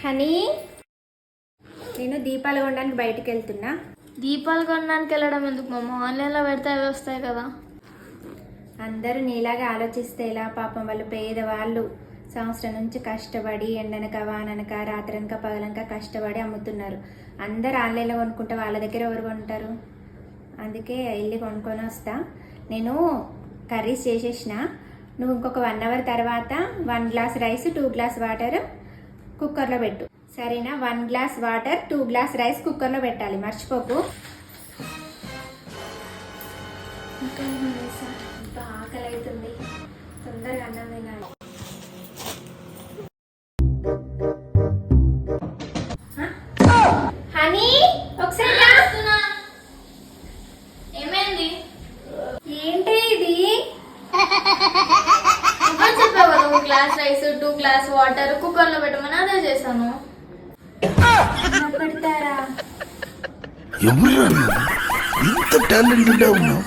Honey, నేను దీపాలు కొనడానికి బయటికి వెళ్తున్నా. దీపాలు కొనడానికి వెళ్ళడం ఎందుకు మమ్మ? ఆన్లైన్లో పెడితే అవి వస్తాయి కదా. అందరూ నీలాగా ఆలోచిస్తే ఎలా? పాపం వాళ్ళు పేదవాళ్ళు సంవత్సరం నుంచి కష్టపడి ఎండనక వాననక రాత్రనక పగలనక కష్టపడి అమ్ముతున్నారు. అందరు ఆన్లైన్లో కొనుక్కుంటే వాళ్ళ దగ్గర ఎవరు కొంటారు? అందుకే వెళ్ళి కొనుక్కొని వస్తా. నేను కర్రీస్ చేసేసిన. నువ్వు ఇంకొక 1 అవర్ తర్వాత 1 గ్లాస్ రైస్ 2 గ్లాస్ వాటర్ కుక్కర్లో పెట్టు, సరేనా? 1 గ్లాస్ వాటర్ 2 గ్లాస్ రైస్ కుక్కర్లో పెట్టాలి, మర్చిపోకు. ఇంకా ఆకలి అవుతుంది, తొందరగా అన్నం తినాలి. హనీ, ఒకసారి రాస్తున్నా. ఏమైంది? ఏంటి ఇది? చెప్పావు కదా 1 glass rice 2 glass water cooker లో పెట్టమని, అదే చేశాను. పెడతారా? ఎవరు ఇంత టాలెంటెడ్ ఉన్నావు?